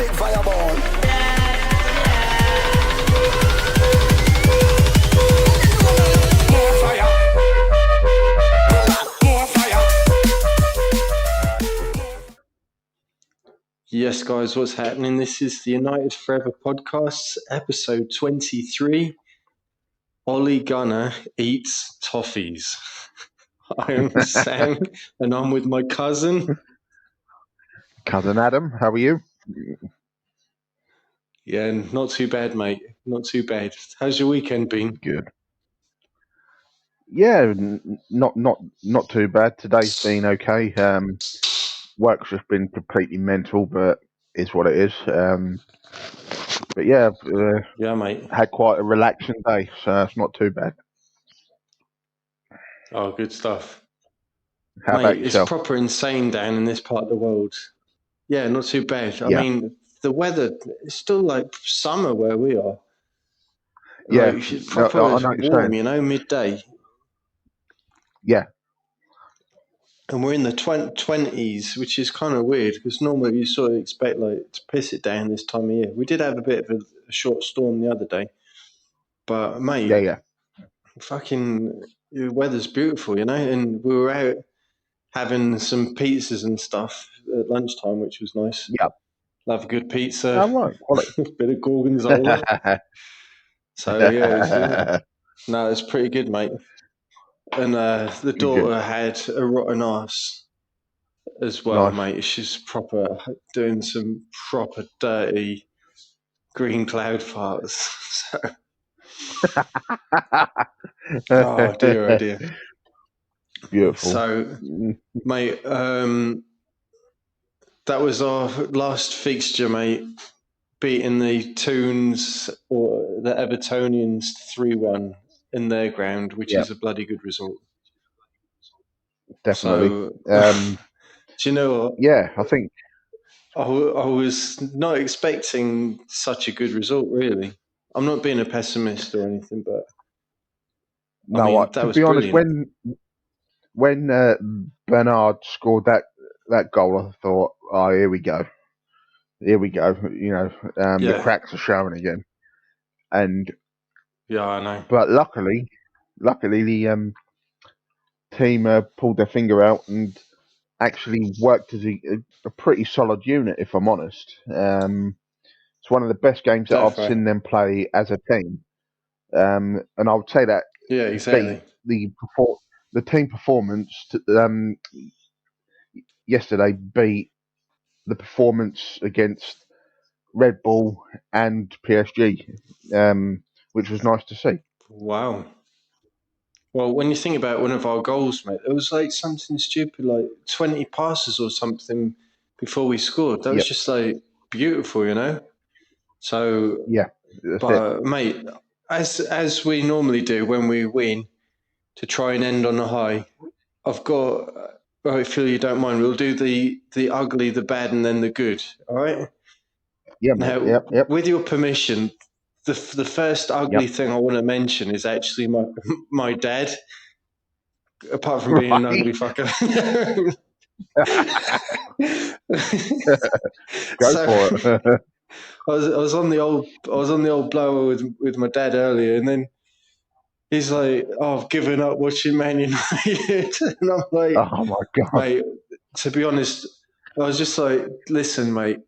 big fireball. More fire. More fire. Yes, guys, what's happening? This is the United Forever podcast, episode 23. Ollie Gunner eats toffees. I am Sam, and I'm with my cousin. Cousin Adam, how are you? Yeah, not too bad, mate. Not too bad. How's your weekend been? Good. Yeah, not too bad. Today's been okay. Work's just been completely mental, but is what it is. But yeah, Yeah, mate. had quite a relaxing day, so it's not too bad. Oh, good stuff. How mate, about yourself? It's proper insane down in this part of the world. Yeah, not too bad. I Yeah. mean, the weather, it's still like summer where we are. Yeah, Like, it's proper I know what you're warm, saying. midday. Yeah, And we're in the 20s, which is kind of weird because normally you sort of expect like to piss it down this time of year. We did have a bit of a short storm the other day, but mate, yeah. fucking the weather's beautiful, and we were out having some pizzas and stuff at lunchtime, which was nice. Yeah. Love a good pizza, Oh, right. a bit of gorgonzola. So yeah, it's pretty good, mate. And the daughter had a rotten ass as well, Nice. mate. She's proper doing some proper dirty green cloud farts. Oh dear. Beautiful. So, mate, that was our last fixture, mate. Beating the Toons or the Evertonians 3-1 in their ground, which is a bloody good result. Definitely. So, do you know what? Yeah, I think I was not expecting such a good result, really. I'm not being a pessimist or anything, but to be honest, when Bernard scored that goal, I thought, oh, here we go. The cracks are showing again. And yeah, I know. But luckily, the team pulled their finger out and actually worked as a pretty solid unit, if I'm honest. It's one of the best games that I've seen them play as a team. And I would say that exactly. The team performance yesterday beat the performance against Red Bull and PSG, which was nice to see. Wow. Well, when you think about one of our goals, mate, it was like something stupid, like 20 passes or something before we scored. That was just like beautiful, So, yeah, but mate, as we normally do when we win, to try and end on a high, I've got. Well, if you don't mind, we'll do the ugly, the bad, and then the good. All right. Yeah. Now, with your permission, the first ugly thing I want to mention is actually my dad. Apart from being an ugly fucker. Go for it. I was on the old blower with my dad earlier, and then he's like, "Oh, I've given up watching Man United," and I'm like, "Oh my god, mate." To be honest, I was just like, "Listen, mate,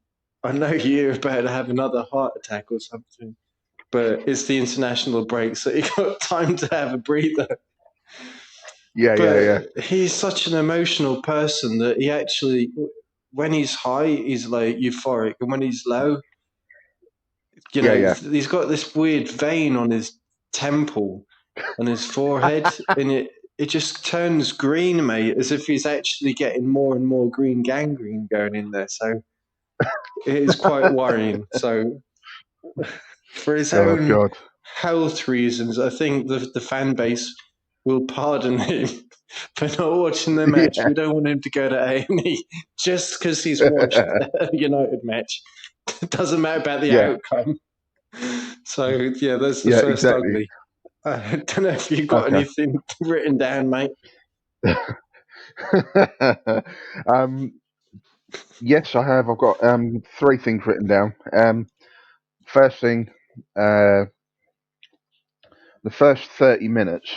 I know you're about to have another heart attack or something, but it's the international break, so you got time to have a breather." Yeah. He's such an emotional person that he actually, when he's high, he's like euphoric, and when he's low, he's got this weird vein on his temple, on his forehead, and it just turns green, mate, as if he's actually getting more and more green gangrene going in there. So it is quite worrying. So for his own health reasons, I think the fan base will pardon him for not watching the match. We don't want him to go to A&E just because he's watched a United match. It doesn't matter about the outcome. So, that's the first ugly. I don't know if you've got anything written down, mate. Yes, I have. I've got 3 things written down. First thing, the first 30 minutes,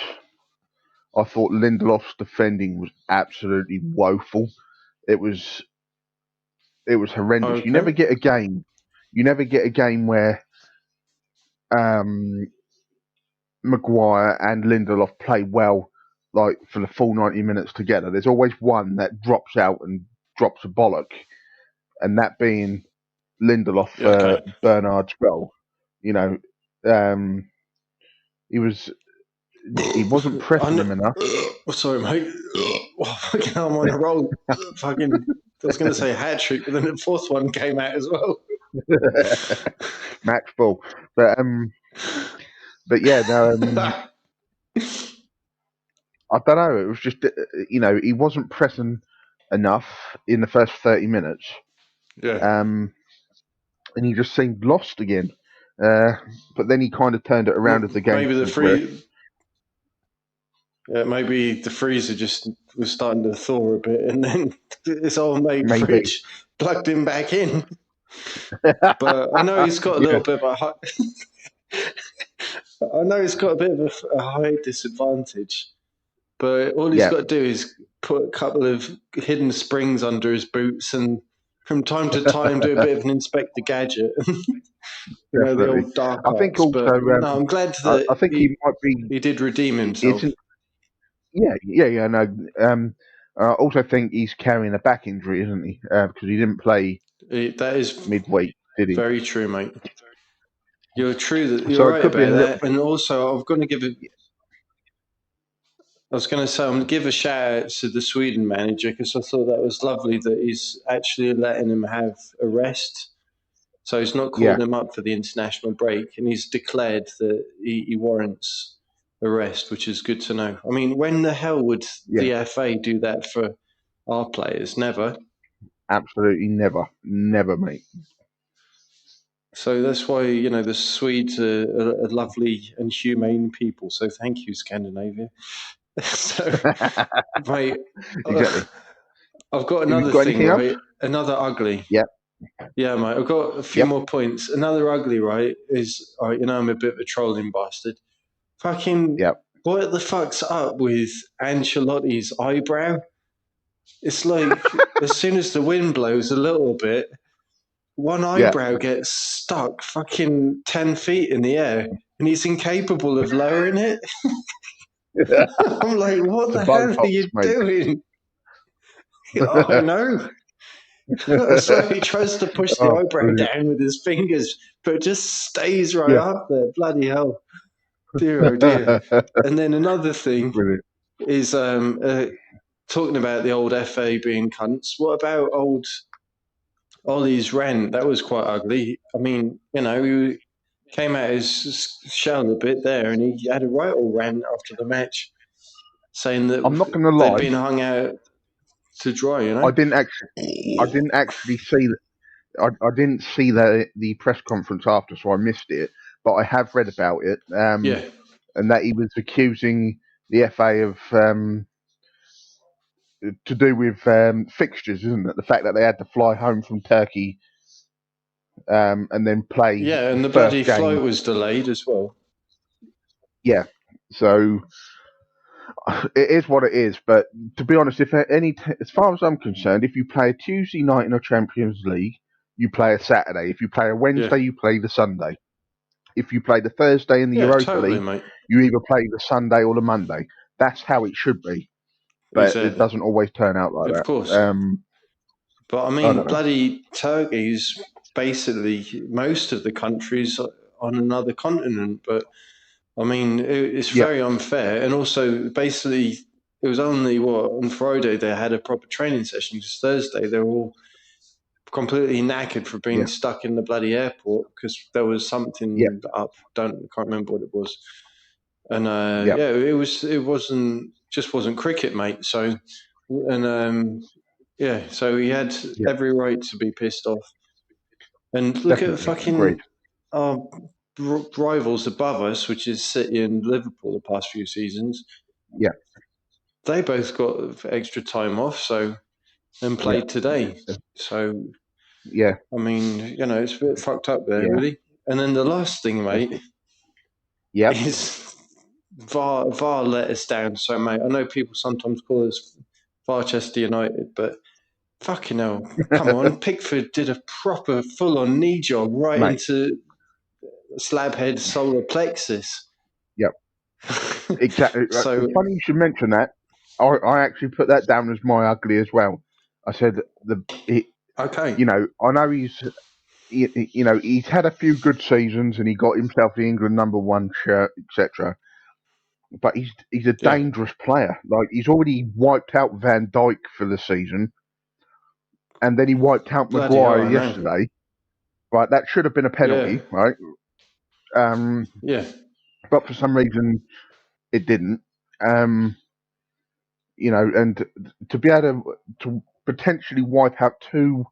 I thought Lindelof's defending was absolutely woeful. It was horrendous. You never Okay. get a game. You never get a game where um, Maguire and Lindelof play well, like for the full 90 minutes together. There's always one that drops out and drops a bollock, and that being Lindelof Yeah, for okay. Bernard's goal. You know, um, he wasn't I pressing him know. enough. Sorry, mate. Oh, fucking hell, I'm on a roll. Fucking, I was going to say hat trick, but then the fourth one came out as well. Match ball, but yeah, no, I don't know. It was just he wasn't pressing enough in the first 30 minutes, Yeah. and he just seemed lost again. But then he kind of turned it around as the game Maybe progressed. maybe the freezer just was starting to thaw a bit, and then this old mate Maybe, fridge plugged him back in. But I know he's got a yeah, little bit of I know he's got a bit of a height disadvantage. But all he's yeah, got to do is put a couple of hidden springs under his boots, and from time to time do a bit of an Inspector Gadget. The definitely. old dark I think arts. also, But no, I'm glad I that think he might be. he did redeem himself. Isn't yeah. No. I also think he's carrying a back injury, isn't he? Because he didn't play That is midweek, did he? very true, mate. You're true that you're So it right could be a about little that. bit. And also, I'm going to give it. I was going to say, I'm going to give a shout out to the Sweden manager because I thought that was lovely that he's actually letting him have a rest. So he's not Yeah, calling him up for the international break, and he's declared that he warrants a rest, which is good to know. I mean, when the hell would yeah. the FA do that for our players? Never. Absolutely never, mate. So that's why the Swedes are lovely and humane people. So thank you, Scandinavia. So, mate, Exactly. I've got Have you another got thing, anything else? right? Another ugly. Yep, Yeah, mate. I've got a few yep, more points. Another ugly, right? Is all right. I'm a bit of a trolling bastard. Fucking, yep. what the fuck's up with Ancelotti's eyebrow? It's like as soon as the wind blows a little bit, one Yeah. eyebrow gets stuck fucking 10 feet in the air, and he's incapable of lowering it. I'm like, what It's a the hell are Botox, you mate. doing? Oh, I know. It's like he tries to push the Oh, eyebrow brilliant. down with his fingers, but it just stays right Yeah. up there. Bloody hell. Dear, oh dear. And then another thing Brilliant. is talking about the old FA being cunts. What about old Ollie's rant? That was quite ugly. I mean, he came out his shell a bit there, and he had a right old rant after the match, saying I'm not that going to they'd lie. been hung out to dry. I didn't actually. I didn't actually see. I didn't see the press conference after, so I missed it. But I have read about it, Yeah, and that he was accusing the FA of to do with fixtures, isn't it? The fact that they had to fly home from Turkey and then play yeah, the and the bloody first game. flight was delayed as well. Yeah. So it is what it is. But to be honest, as far as I'm concerned, if you play a Tuesday night in a Champions League, you play a Saturday. If you play a Yeah, Wednesday, you play the Sunday. If you play the Thursday in the yeah, Europa totally, League, mate. you either play the Sunday or the Monday. That's how it should be. But it Exactly, doesn't always turn out like of that. course. But I I mean, don't know. bloody Turkey's basically most of the countries on another continent. But I mean, it's Yep, very unfair. And also, basically, it was only on Friday they had a proper training session. Because Thursday they were all completely knackered for being yeah, stuck in the bloody airport because there was yep, something up. Can't remember what it was. And yep, yeah, it wasn't cricket, mate. So and yeah, so he had yep. every right to be pissed off. And look at Definitely agreed. fucking our rivals above us, which is City and Liverpool the past few seasons. Yeah, They both got extra time off, so and played today. So, Yeah, I mean, it's a bit fucked up there, Yeah. really. And then the last thing, mate, yep. is VAR let us down. So, mate, I know people sometimes call us Barchester United, but fucking hell, come on. Pickford did a proper full-on knee job right Mate. into Slabhead solar plexus. Yep. Exactly. So, Funny you should mention that. I actually put that down as my ugly as well. I said okay. I know he's had a few good seasons and he got himself the England #1 shirt, etc. But he's a Yeah. dangerous player. Like, he's already wiped out Van Dijk for the season, and then he wiped out Bloody hell, Maguire I know. yesterday. Right, that should have been a penalty, Yeah. right? Yeah. But for some reason it didn't. And to be able to potentially wipe out two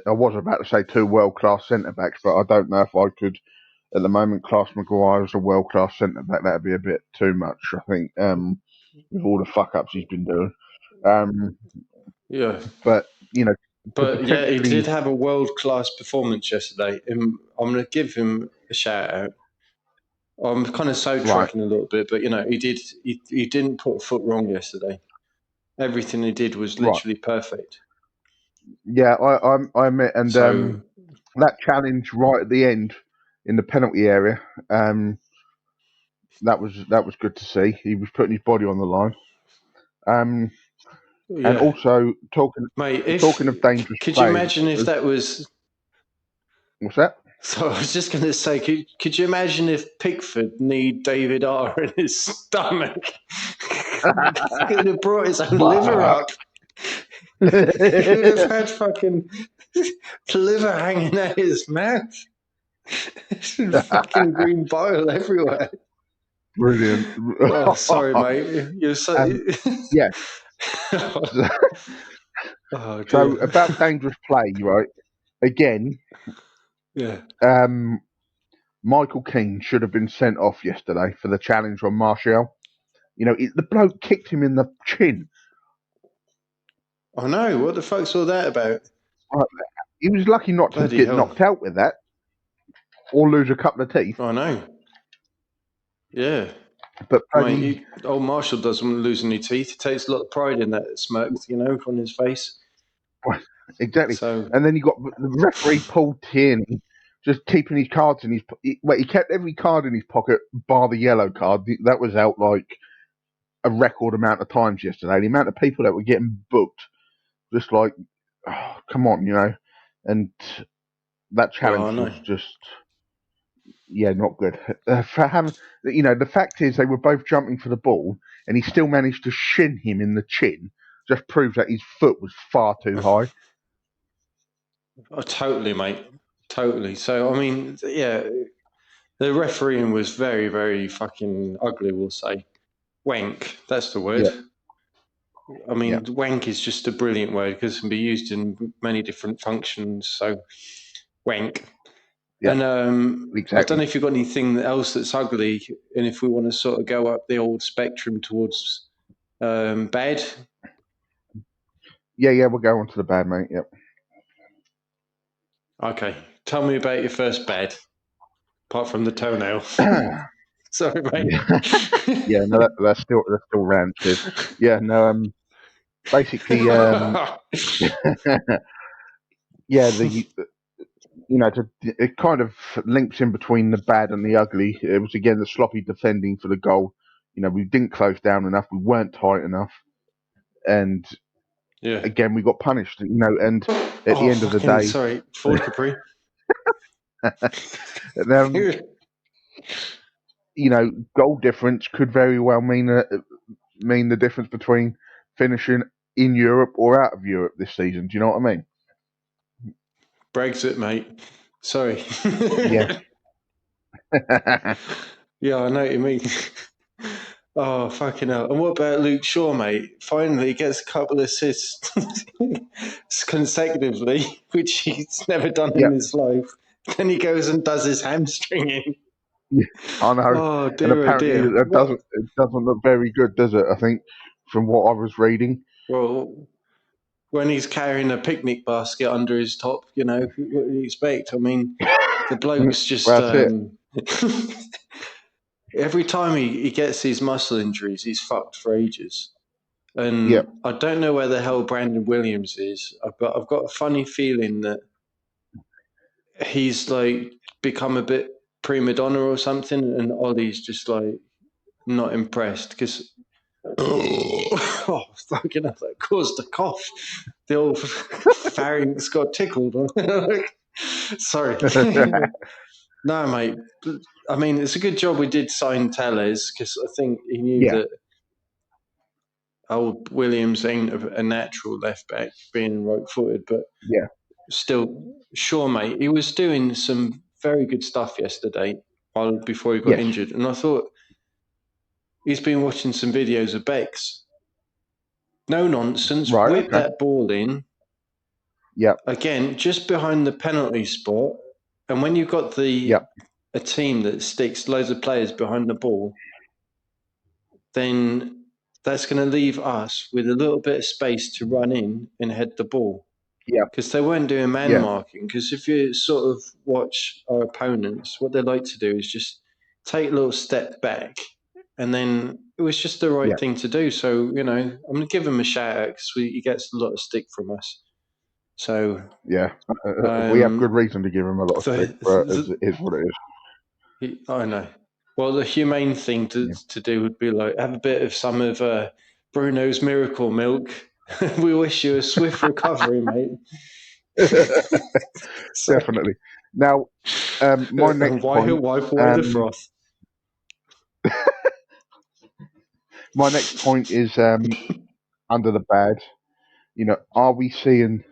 I was about to say two world-class centre backs, but I don't know if I could at the moment class Maguire as a world-class centre back. That'd be a bit too much, I think, with all the fuck ups he's been doing. Yeah. But to But yeah, he did potentially have a world class performance yesterday. And I'm going to give him a shout out. I'm kind of right, sidetracking a little bit, but he didn't put a foot wrong yesterday. Everything he did was right, literally perfect. yeah, I admit, and So that challenge right at the end in the penalty area, that was good to see. He was putting his body on the line. And yeah, also mate. talking of dangerous Could you players, imagine if that was? what's that? So I was just going to say, could you imagine if Pickford need David R in his stomach? He would have brought his own liver up. He would have had fucking liver hanging out his mouth. Fucking green bile everywhere. Brilliant. Oh, sorry, mate. You're so. Yeah. Oh, dear. So about dangerous play, right? Again, Yeah. Michael Keane should have been sent off yesterday for the challenge on Martial. The bloke kicked him in the chin. I know. What the fuck's all that about? He was lucky not to Bloody get hell. knocked out with that or lose a couple of teeth. I know. Yeah. But Mate, old Marshall doesn't lose any teeth. He takes a lot of pride in that smirk, on his face. exactly. So, And then you got the referee pulled Tierney, just keeping his cards in his. He kept every card in his pocket, bar the yellow card. That was out like a record amount of times yesterday. The amount of people that were getting booked, just like, oh, come on, and that challenge I was know. just, not good. For having, the fact is they were both jumping for the ball, and he still managed to shin him in the chin. Just proves that his foot was far too high. Oh, totally, mate. Totally. So, I mean, yeah, the refereeing was very, very fucking ugly, we'll say. Wank, that's the word. I mean, wank is just a brilliant word because it can be used in many different functions. So, wank. Yeah, And I exactly. don't know if you've got anything else that's ugly, and if we want to sort of go up the old spectrum towards bad. Yeah, we'll go on to the bad, mate. Yep. Okay, tell me about your first bad, apart from the toenail. Sorry, mate. Yeah, no, that's still rancid. Yeah, no, basically, it kind of links in between the bad and the ugly. It was again the sloppy defending for the goal. We didn't close down enough. We weren't tight enough, and Yeah. again we got punished. And at the end of the day, sorry, Ford Capri. Goal difference could very well mean the difference between finishing in Europe or out of Europe this season. Do you know what I mean? Brexit, mate. Sorry. Yeah. Yeah, I know what you mean. Oh, fucking hell. And what about Luke Shaw, mate? Finally, he gets a couple of assists consecutively, which he's never done in his life. Then he goes and does his hamstringing. Yeah, I know. Oh, And dear, apparently oh, dear. it doesn't look very good, does it? I think from what I was reading. Well, when he's carrying a picnic basket under his top, you know, what do you expect? I mean, the bloke's just Well, that's it. every time he gets these muscle injuries, he's fucked for ages. And Yep. I don't know where the hell Brandon Williams is, but I've got a funny feeling that he's like become a bit prima donna or something, and Ollie's just like not impressed because oh fucking hell, that caused a cough. The old pharynx got tickled. Sorry. No, mate. I mean, it's a good job we did sign Tellez because I think he knew Yeah. that old Williams ain't a natural left back, being right footed, but Yeah. still, sure, mate. He was doing some very good stuff yesterday before he got Yes. injured, and I thought he's been watching some videos of Bex. No nonsense. Right. Whip Okay. that ball in Yep. again, just behind the penalty spot. And when you've got Yep. a team that sticks loads of players behind the ball, then that's going to leave us with a little bit of space to run in and head the ball. Yeah. Because they weren't doing man Yeah. marking. Because if you sort of watch our opponents, what they like to do is just take a little step back, and then it was just the right Yeah. thing to do. So, you know, I'm going to give him a shout out because he gets a lot of stick from us. So, Yeah. We have good reason to give him a lot of stick, but it is what it is. I know. Well, the humane thing to do would be like have a bit of some of Bruno's Miracle Milk. We wish you a swift recovery, mate. Definitely. Now, my next point. Wipe away the froth. My next point is under the bad. You know, are we seeing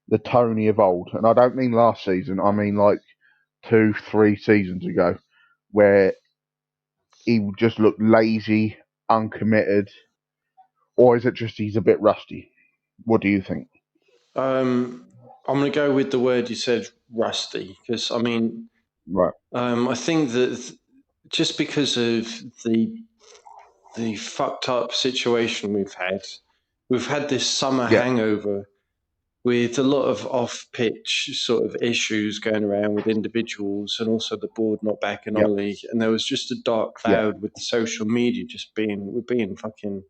the Tony of old? And I don't mean last season. I mean like 2-3 seasons ago, where he would just look lazy, uncommitted, or is it just he's a bit rusty? What do you think? I'm going to go with the word you said, rusty, because I mean, Right. I think that just because of the fucked up situation we've had this summer Yeah. hangover with a lot of off-pitch sort of issues going around with individuals and also the board not backing Yeah. Ollie. And there was just a dark Yeah. cloud with the social media we're being fucking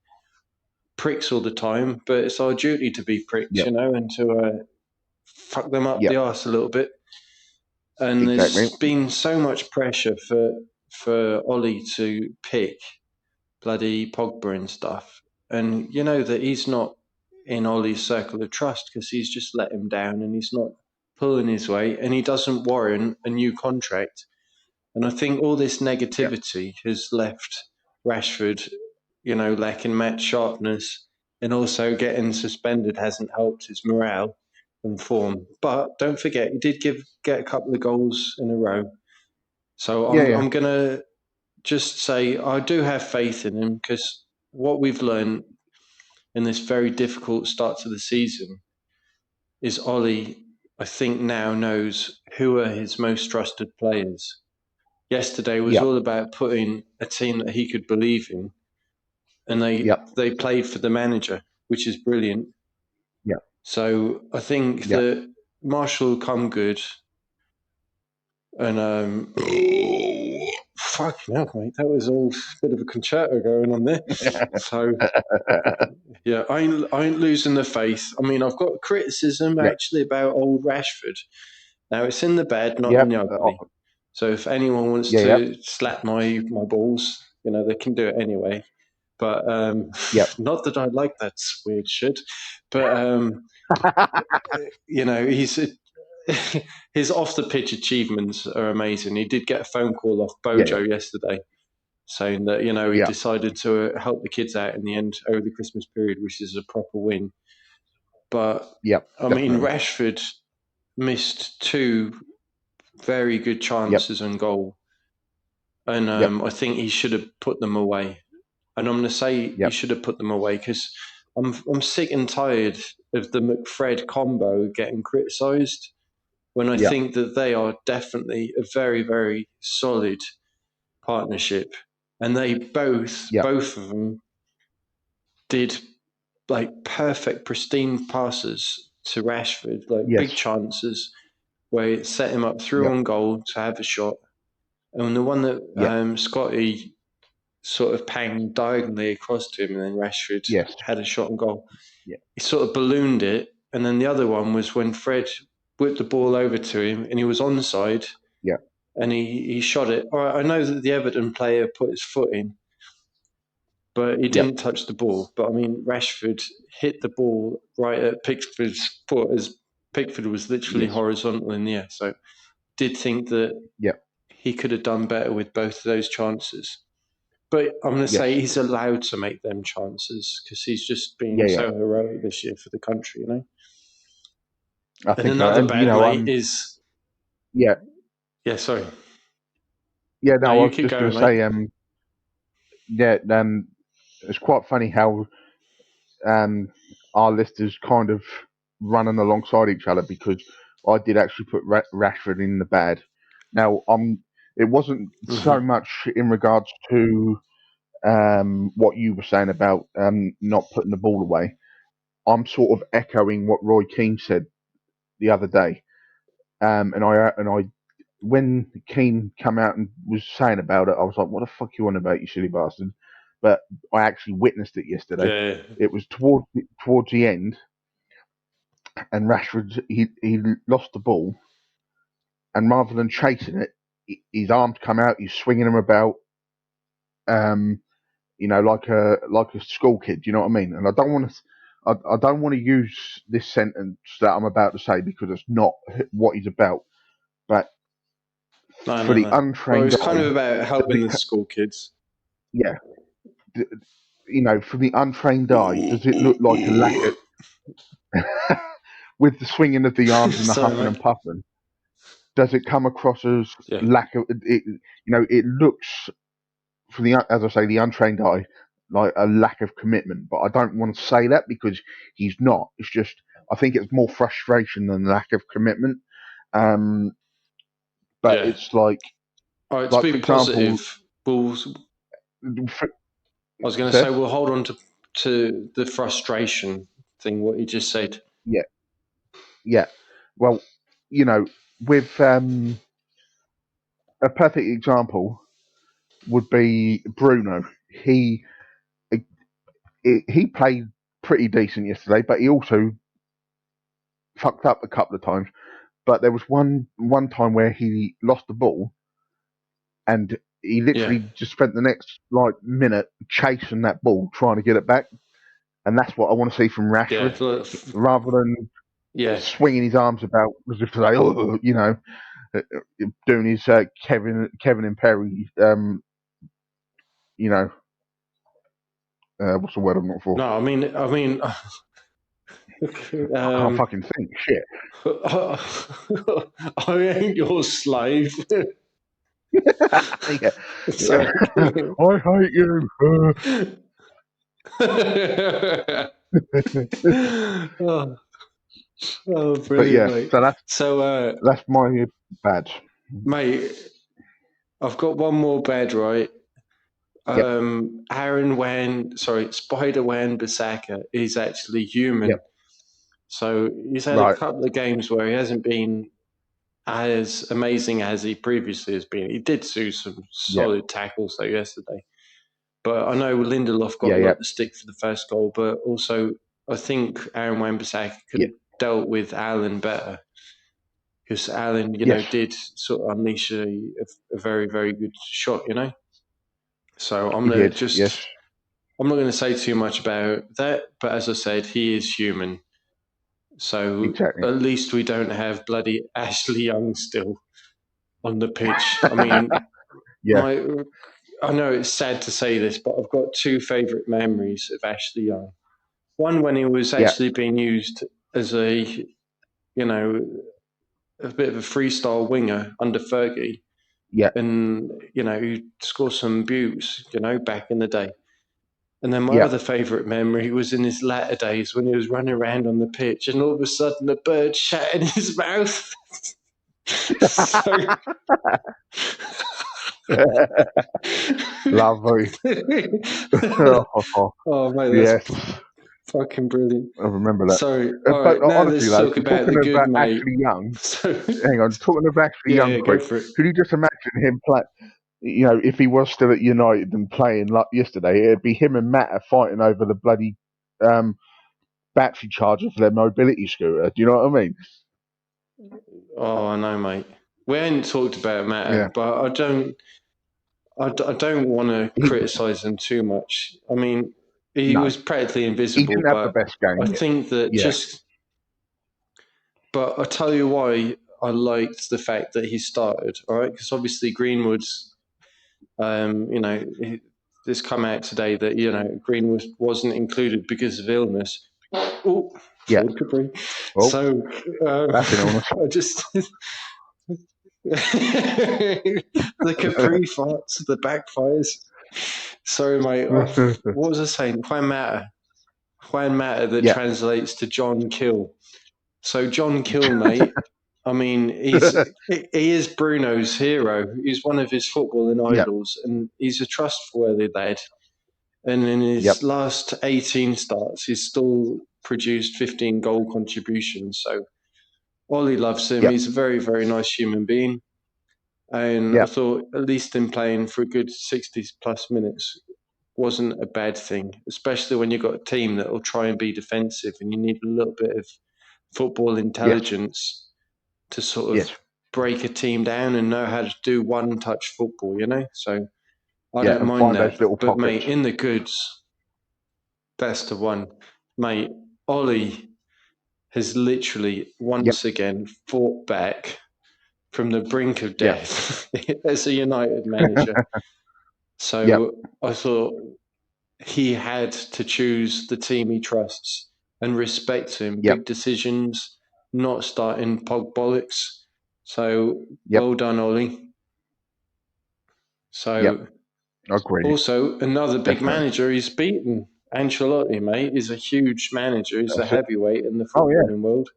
pricks all the time. But it's our duty to be pricks, Yeah. you know, and to fuck them up Yeah. the arse a little bit. And Exactly. there's been so much pressure for Ollie to pick bloody Pogba and stuff. And you know that he's not in Ollie's circle of trust because he's just let him down and he's not pulling his weight and he doesn't warrant a new contract. And I think all this Yeah. negativity has left Rashford, you know, lacking match sharpness and also getting suspended hasn't helped his morale and form. But don't forget, he did get a couple of goals in a row. So Yeah. Yeah. I'm going to just say I do have faith in him because what we've learned in this very difficult start to the season is Ollie, I think, now knows who are his most trusted players. Yesterday was Yeah. all about putting a team that he could believe in, and Yeah. they played for the manager, which is brilliant. Yeah. So I think Yeah. that Marshall will come good, and fucking hell, mate, that was all a bit of a concerto going on there. So yeah, I ain't losing the faith. I mean, I've got criticism Yeah. actually about old Rashford. Now it's in the bad, not Yeah. in the ugly. So if anyone wants Yeah. to slap my balls, you know, they can do it anyway. But Yeah. not that I like that weird shit. But you know, his off the pitch achievements are amazing. He did get a phone call off Yeah. Bojo yesterday saying that, you know, he Yeah. decided to help the kids out in the end over the Christmas period, which is a proper win. But Yeah. I mean, Rashford missed two very good chances on goal, and I think he should have put them away. And I'm going to say he should have put them away because I'm sick and tired of the McFred combo getting criticised when I think that they are definitely a very, very solid partnership, and they both of them did like perfect, pristine passes to Rashford, like big Yes. chances where it set him up through Yep. on goal to have a shot. And the one that Yep. Scotty sort of panged diagonally across to him, and then Rashford Yes. had a shot on goal. Yeah. He sort of ballooned it, and then the other one was when Fred whipped the ball over to him, and he was onside. Yeah. And he shot it. All right, I know that the Everton player put his foot in, but he Yep. didn't touch the ball. But I mean, Rashford hit the ball right at Pickford's foot as Pickford was literally Yes. horizontal in the air. So did think that Yep. he could have done better with both of those chances. But I'm going to Yes. say he's allowed to make them chances because he's just been Yeah. Yeah. so heroic this year for the country, you know. I And think so. another And bad mate is yeah. sorry. Yeah. No, No, I you was keep just going going, to mate. say yeah. It's quite funny how our list is kind of running alongside each other because I did actually put Rashford in the bad. Now, it wasn't so Mm-hmm. much in regards to what you were saying about not putting the ball away. I'm sort of echoing what Roy Keane said the other day, and I when Keane came out and was saying about it, I was like, "What the fuck you on about, you silly bastard?" But I actually witnessed it yesterday. Yeah, It was towards the end, and Rashford he lost the ball, and rather than chasing it, his arms come out, he's swinging them about, um, like a school kid. You know what I mean? And I don't want to. I don't want to use this sentence that I'm about to say because it's not what he's about. But for the no. Well, untrained it's kind eye, of about does helping it, the school kids. yeah, for the untrained eye, does it look like a lack of with the swinging of the arms and the Sorry, huffing and mate. puffing? Does it come across as Yeah, lack of it? It looks for the as I say, the untrained eye like a lack of commitment. But I don't want to say that because he's not. It's just I think it's more frustration than lack of commitment. Um, but yeah. it's like All right, to be for example, positive, I for, was going to say Seth, we'll hold on to the frustration thing. What you just said. yeah, yeah. Well, with a perfect example would be Bruno. He played pretty decent yesterday, but he also fucked up a couple of times. But there was one time where he lost the ball, and he Yeah, literally just spent the next like minute chasing that ball, trying to get it back. And that's what I want to see from yeah, Rashford, rather than yeah. swinging his arms about as if to say, oh, doing his Kevin and Perry, you know, what's the word I'm not for? No, I mean, I can't fucking think. Shit. I ain't your slave. Yeah, yeah. Sorry. I hate you. oh, oh, But brilliant, yeah, mate. so So, that's my bad. mate, I've got one more bad, right? Yep, Spider Wan Bissaka is actually human. yep, So he's had a right, couple of games where he hasn't been as amazing as he previously has been. He did do some yep, solid tackles though yesterday. But I know Lindelof got yeah, a lot yep, of stick for the first goal, but also I think Aaron Wan-Bissaka could yeah, have dealt with Alan better because Alan, yes, did sort of unleash a very, very good shot, So he did, yes, I'm not going to say too much about that, but as I said, he is human. So exactly. at least we don't have bloody Ashley Young still on the pitch. I mean, Yeah, my I know it's sad to say this, but I've got two favourite memories of Ashley Young. One when he was yeah, actually being used as a bit of a freestyle winger under Fergie, yeah, and he scored some buttes, back in the day. And then my yeah. other favourite memory was in his latter days when he was running around on the pitch, and all of a sudden a bird shat in his mouth. so Lovely. oh mate, Yes, Fucking brilliant. I remember that. Sorry. All But right. Now honestly, let's though, talk about the talking of good, mate. Ashley Young, So, hang on, talking of Ashley yeah, Young, go quick. for it. Could you just imagine him play? You know, if he was still at United and playing like yesterday, it'd be him and Matt fighting over the bloody battery charger for their mobility scooter. Do you know what I mean? Oh, I know, mate. We ain't talked about Matter, Yeah. but I don't want to He criticise him too much. I mean, he no, was practically he invisible, didn't have the but best game I yet. think that Yeah. But I tell you why I liked the fact that he started, all right? Because obviously Greenwood's, this come out today that, Greenwood wasn't included because of illness. Oh, Yeah. Ford Capri. Well, So that's an illness. I just. The Capri farts, the backfires. Sorry, mate. What was I saying? Juan Mata that Yeah. translates to John Kill. So John Kill, mate. I mean, he is Bruno's hero. He's one of his footballing Yeah. idols, and he's a trustworthy lad. And in Yep. his last 18 starts, he's still produced 15 goal contributions. So Ollie loves him. Yep. He's a very, very nice human being. And I Yep. thought, at least in playing for a good 60 plus minutes, wasn't a bad thing, especially when you've got a team that will try and be defensive and you need a little bit of football Yes. intelligence to sort Yes. of break a team down and know how to do one touch football, So I Yeah. don't And mind find those that. little But, pockets. mate, in the goods, that's the one. Mate, Ollie has literally once again fought back from the brink of Yeah. death as a United manager. So Yep. I thought he had to choose the team he trusts and respect him. Yep. Big decisions, not starting pog bollocks. So Yep. well done, Ollie. So Yep. Agreed. also another big Definitely. manager he's beaten. Ancelotti, mate, is a huge manager. He's a That's it. heavyweight in the Oh yeah. footballing world.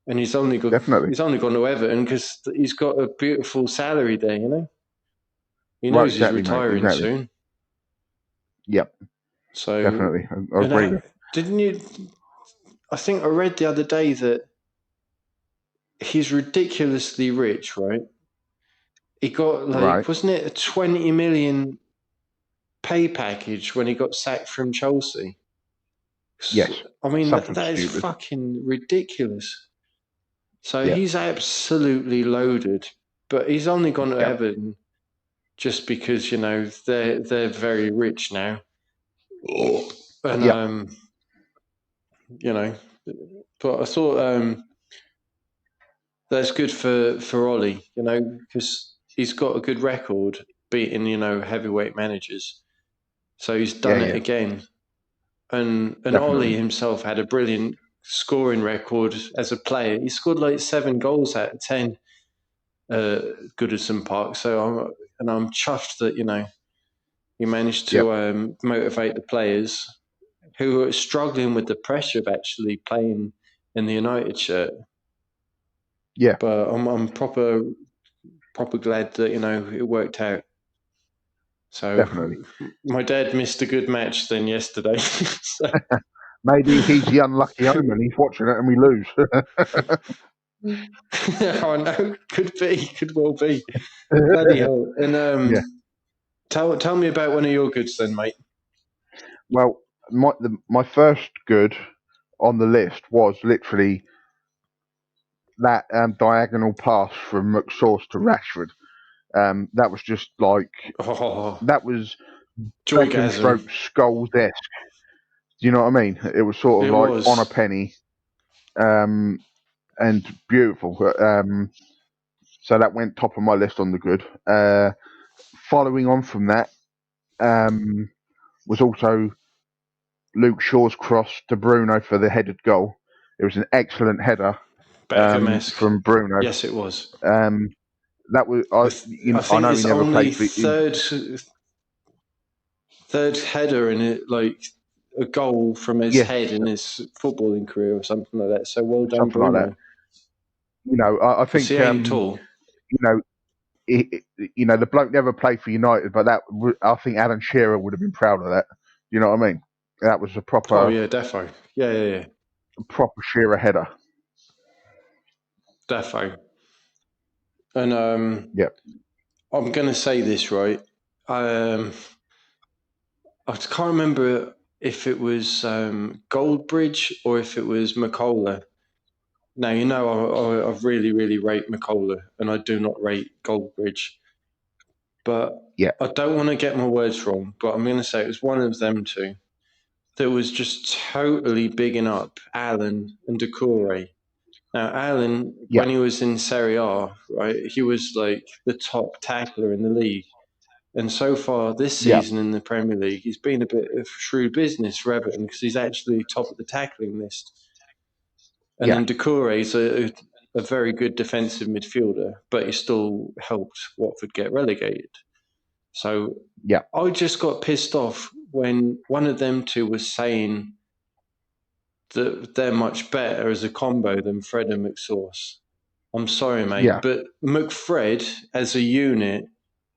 And he's only Definitely. gone to Everton because he's got a beautiful salary there, He Right. knows he's Exactly, mate. retiring Exactly. soon. Yep. So, Definitely. I agree. didn't you? I think I read the other day that he's ridiculously rich, right? He got Right. wasn't it a 20 million pay package when he got sacked from Chelsea? Yes. I mean, Something that is stupid. fucking ridiculous. So Yeah. he's absolutely loaded, but he's only gone to Yep. Everton just because they're very rich now, and Yep. But I thought that's good for Ollie, because he's got a good record beating heavyweight managers, so he's Yeah. done it Yeah. again. And Ollie Definitely. himself had a brilliant scoring record as a player. He scored like 7 goals out of 10 Goodison Park. So I'm chuffed that he managed Yep. to motivate the players who are struggling with the pressure of actually playing in the United shirt. Yeah. But I'm proper glad that it worked out. So Definitely. my dad missed a good match then yesterday. So. Maybe he's the unlucky omen. He's watching it and we lose. I know, could well be. Bloody hell! And Yeah. tell me about one of your goods then, mate. Well, my first good on the list was literally that diagonal pass from McSauce to Rashford. That was just like that was Beckham Joygasm. stroke Scholes-esque. Do you know what I mean? It was sort of It like on a was. penny, and beautiful. So that went top of my list on the good. Following on from that, was also Luke Shaw's cross to Bruno for the headed goal. It was an excellent header Beckham-esque. from Bruno. Yes, it was. That was I I think know it's he never only played for. third header in it, like a goal from his Yes, head in his footballing career or something like that. So well done, something like that. Bruno. I Because think he ain't tall. the bloke never played for United, but I think Alan Shearer would have been proud of that. You know what I mean? That was a Oh, proper yeah, defo. Yeah. Shearer header. Defo. And Yep. I'm going to say this, right? I can't remember if it was Goldbridge or if it was McCullough. Now, I really, really rate McCullough, and I do not rate Goldbridge. But Yeah. I don't want to get my words wrong, but I'm going to say it was one of them two that was just totally bigging up Allen and Decore. Now, Allen, Yeah. when he was in Serie A, right, he was like the top tackler in the league. And so far this season in the Premier League, he's been a bit of shrewd business for Everton because he's actually top of the tackling list. And then Decore is a very good defensive midfielder, but he still helped Watford get relegated. So I just got pissed off when one of them two was saying that they're much better as a combo than Fred and McSauce. I'm sorry, mate, but McFred as a unit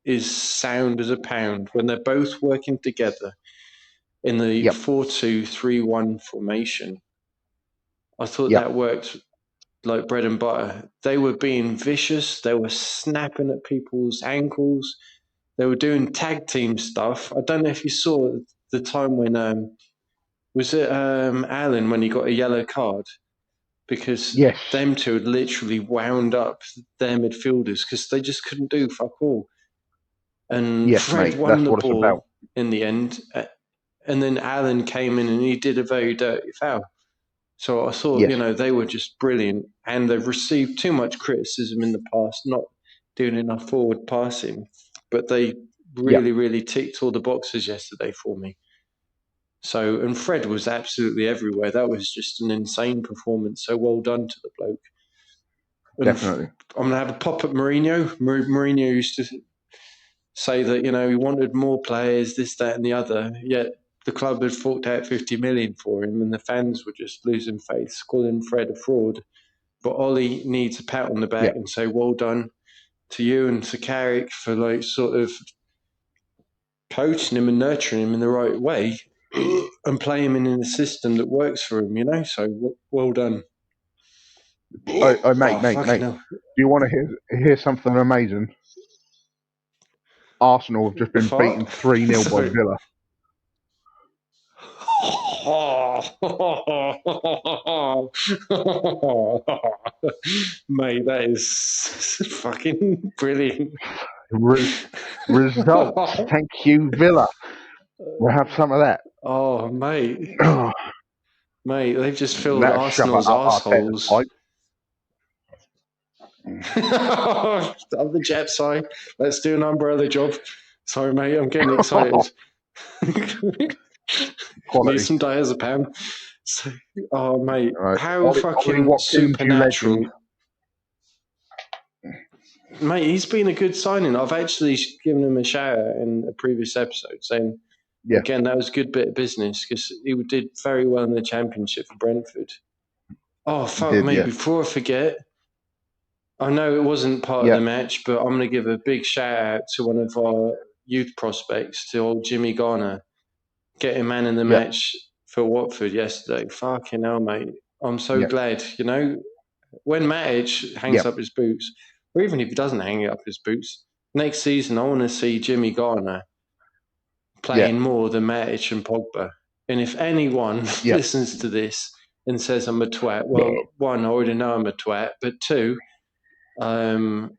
is sound as a pound when they're both working together in the 4-2-3-1 formation. I thought that worked like bread and butter. They were being vicious. They were snapping at people's ankles. They were doing tag team stuff. I don't know if you saw the time when was it Allen when he got a yellow card because them two had literally wound up their midfielders because they just couldn't do fuck all. And Fred won the ball in the end, and then Allen came in and he did a very dirty foul. So I thought, they were just brilliant, and they've received too much criticism in the past, not doing enough forward passing, but they really, really ticked all the boxes yesterday for me. So, and Fred was absolutely everywhere. That was just an insane performance. So well done to the bloke. And Definitely. I'm going to have a pop at Mourinho. Mourinho used to say that, he wanted more players, this, that, and the other, yet the club had forked out 50 million for him and the fans were just losing faith, calling Fred a fraud. But Ollie needs a pat on the back and say, well done to you and to Carrick for like sort of coaching him and nurturing him in the right way and playing him in a system that works for him, so well done. Mate. Do you want to hear something amazing? Arsenal have just been beaten 3-0 by Villa. Mate, that is fucking brilliant. Results. Thank you, Villa. We'll have some of that. Oh, mate. Mate, they've just filled Arsenal's arseholes. I'm the jet side. Let's do an umbrella job. Sorry, mate, I'm getting excited. Need some diazepam. So, oh, mate, how fucking supernatural. Mate, he's been a good signing. I've actually given him a shout out in a previous episode saying, again, that was a good bit of business because he did very well in the Championship for Brentford. Oh, fuck me, before I forget, I know it wasn't part of the match, but I'm going to give a big shout out to one of our youth prospects, to old Jimmy Garner, getting man in the match for Watford yesterday. Fucking hell, mate. I'm so glad, when Matic hangs up his boots, or even if he doesn't hang up his boots, next season I want to see Jimmy Garner playing more than Matic and Pogba. And if anyone listens to this and says I'm a twat, well, one, I already know I'm a twat, but two, I'm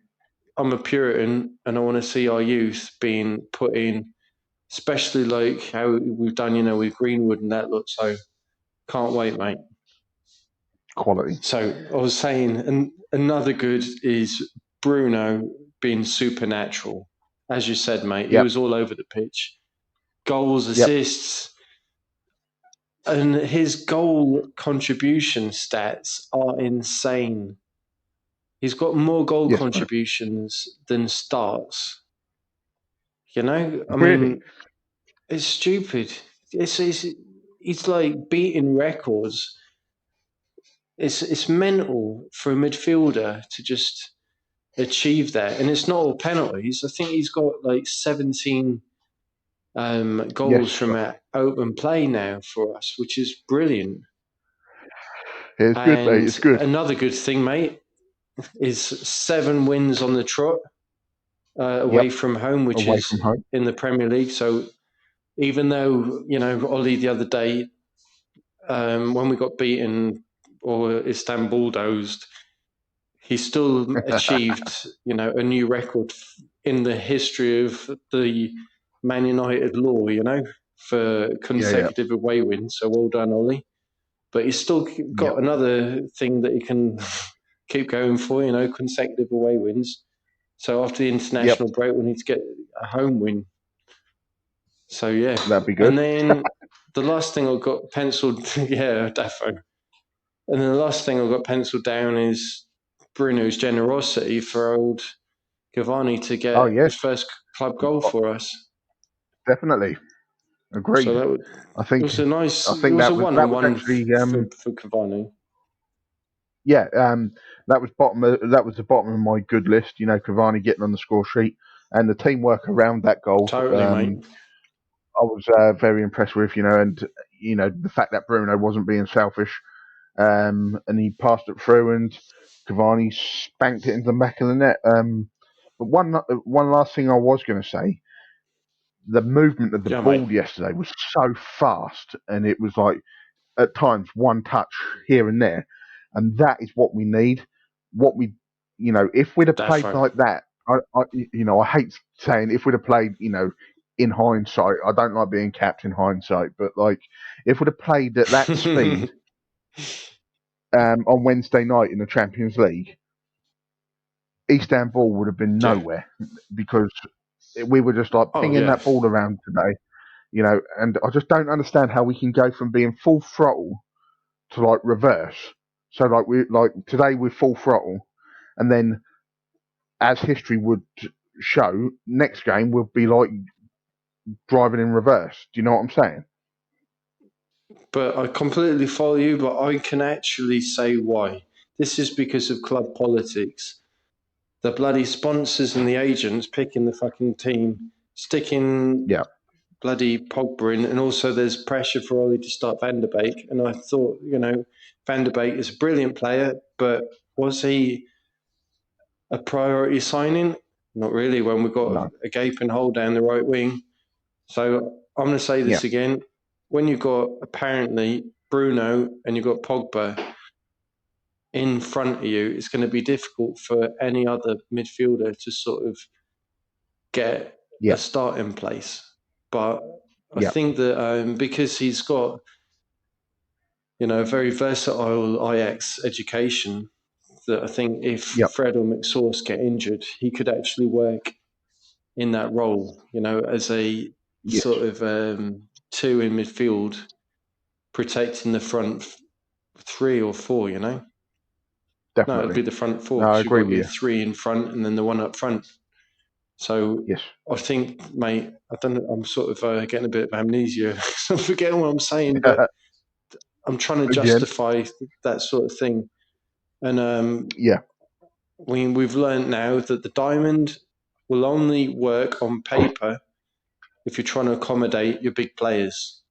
a Puritan and I want to see our youth being put in, especially like how we've done, with Greenwood and that look. So can't wait, mate. Quality. So I was saying, and another good is Bruno being supernatural. As you said, mate, he was all over the pitch. Goals, assists, and his goal contribution stats are insane. He's got more goal contributions than starts. I mean, it's stupid. It's like beating records. It's mental for a midfielder to just achieve that, and it's not all penalties. I think he's got like 17 goals Yes, from open play now for us, which is brilliant. it's good, mate. And It's good. another good thing, mate, is 7 wins on the trot away Yep, from home, which away is from home. in the Premier League. So even though, Ollie the other day, when we got beaten or Istanbul dozed, he still achieved, a new record in the history of the Man United law, for Yeah. consecutive away wins. So well done, Ollie. But he's still Yep. got another thing that he can keep going for, consecutive away wins. So after the Yep. international break, we need to get a home win. So yeah, That'd be good. and then the last thing I've got penciled, yeah, defo. And then the last thing I've got penciled down is Bruno's generosity for old Cavani to Oh get yes, his first club goal for us. definitely. So Agreed. it I think was a nice, I it think was a that was one-on-one actually for Cavani. yeah, that was that was the bottom of my good list. Cavani getting on the score sheet and the teamwork around that goal. Totally, mate. I was very impressed with. And the fact that Bruno wasn't being selfish, and he passed it through, and Cavani spanked it into the back of the net. But one last thing I was going to say, the movement of the Yeah, mate. ball yesterday was so fast, and it was like at times one touch here and there, and that is what we need. What we, if we'd have played Defo. like that, I hate saying if we'd have played, in hindsight, I don't like being capped in hindsight, but like if we'd have played at that speed on Wednesday night in the Champions League, Istanbul would have been Yeah. nowhere because we were just like Oh, pinging yeah. that ball around today, and I just don't understand how we can go from being full throttle to like reverse. So like today we're full throttle, and then as history would show, next game we'll be like driving in reverse. Do you know what I'm saying? But I completely follow you, but I can actually say why. This is because of club politics. The bloody sponsors and the agents picking the fucking team, sticking Yeah, bloody Pogba in, and also there's pressure for Ollie to start Van der Beek. And I thought, Van der Beek is a brilliant player, but was he a priority signing? Not really when we've got no, a gaping hole down the right wing. So I'm going to say yeah, this again. When you've got apparently Bruno and you've got Pogba in front of you, it's going to be difficult for any other midfielder to sort of get a yeah, start in place. But I yeah, think that because he's got, a very versatile Ajax education, that I think if yeah, Fred or McSauce get injured, he could actually work in that role, as a yes, sort of two in midfield, protecting the front three or four, No, it'd definitely. be the front four No, I because you've agree got with your you. three in front and then the one up front. So Yes, I think, mate, I don't know, I'm sort of getting a bit of amnesia. I'm forgetting what I'm saying, but I'm trying to again, justify that sort of thing. And yeah, we've learned now that the diamond will only work on paper if you're trying to accommodate your big players.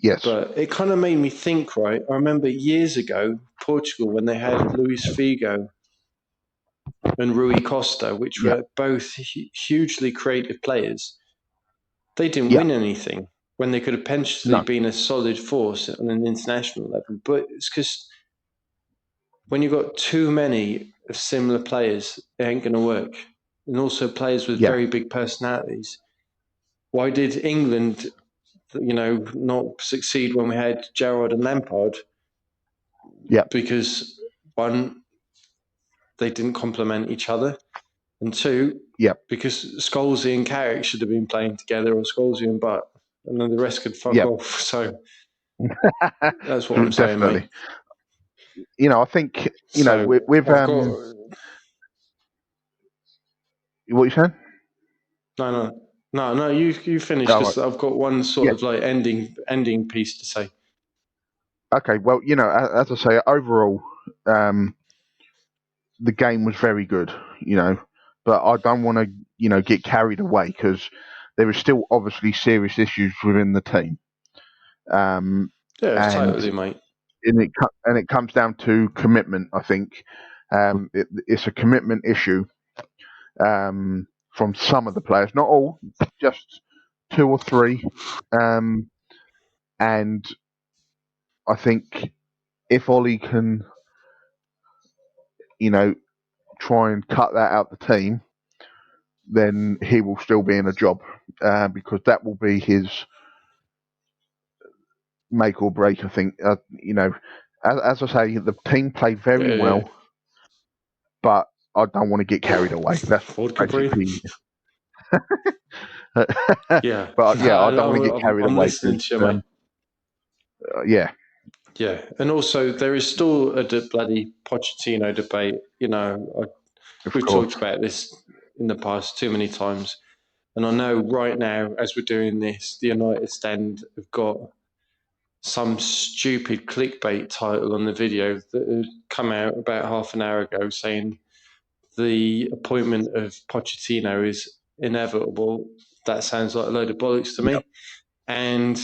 yes, But it kind of made me think, right? I remember years ago, Portugal, when they had Luis Figo and Rui Costa, which yeah, were both hugely creative players, they didn't yeah, win anything when they could have potentially no, been a solid force on an international level. But it's because when you've got too many of similar players, it ain't going to work. And also players with yeah, very big personalities. Why did England, not succeed when we had Gerrard and Lampard? yeah, Because one, they didn't complement each other, and two, yeah, because Scholesy and Carrick should have been playing together, or Scholesy and Butt, and then the rest could fuck yeah, off. So that's what I'm saying, mate. definitely. I think So with I've got what you saying? no. You finish Oh, right. because I've got one sort Yeah. of like ending piece to say. Okay. Well, as I say, overall, the game was very good. But I don't want to, get carried away because there is still obviously serious issues within the team. And totally, mate. it comes down to commitment. I think it's a commitment issue from some of the players, not all, just 2 or 3. And I think if Ollie can, try and cut that out the team, then he will still be in a job because that will be his make or break. I think, as I say, the team played very well, but I don't want to get carried away. That's basically. Yeah, but yeah, I don't want to get carried I'm away. listening to you, mate. Yeah. Yeah, and also there is still a bloody Pochettino debate. We've talked about this in the past too many times. And I know right now, as we're doing this, the United stand have got some stupid clickbait title on the video that had come out about half an hour ago saying the appointment of Pochettino is inevitable. That sounds like a load of bollocks to me. And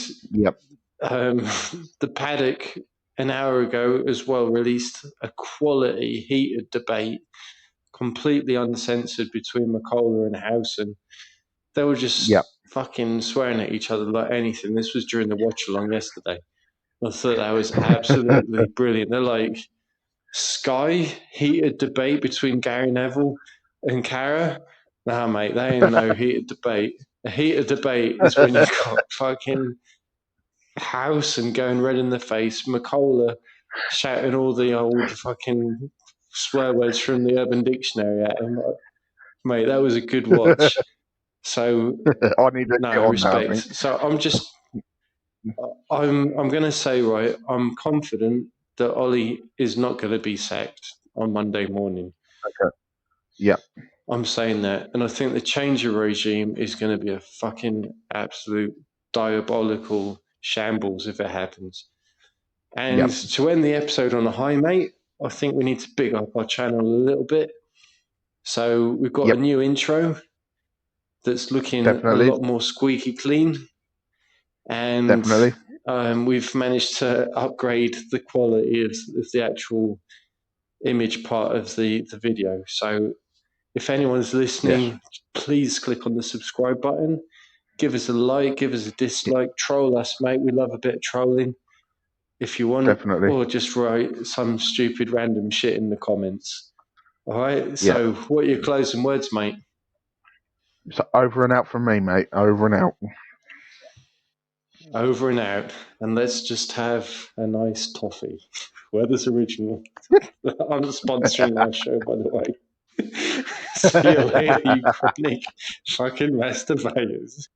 the Paddock an hour ago as well released a quality heated debate, completely uncensored, between McCullough and Howson. They were just fucking swearing at each other like anything. This was during the watch along yesterday. I thought that was absolutely brilliant. They're like, Sky heated debate between Gary Neville and Cara. Nah, mate, that ain't no heated debate. A heated debate is when you've got fucking Howson going red in the face, McCullough shouting all the old fucking swear words from the Urban Dictionary at him. Mate, that was a good watch. So I need to get on respect. now, So I'm going to say, right, I'm confident that Ollie is not going to be sacked on Monday morning. Okay. Yeah. I'm saying that. And I think the change of regime is going to be a fucking absolute diabolical shambles if it happens. And to end the episode on a high, mate, I think we need to big up our channel a little bit. So we've got a new intro that's looking a lot more squeaky clean. And we've managed to upgrade the quality of the actual image part of the video. So if anyone's listening, please click on the subscribe button. Give us a like, give us a dislike, troll us, mate. We love a bit of trolling. If you want, or just write some stupid random shit in the comments. All right. So, what are your closing words, mate? So over and out from me, mate. Over and out. Over and out. And let's just have a nice toffee. Weather's Original. I'm sponsoring our show, by the way. See you later, you chronic fucking masturbators.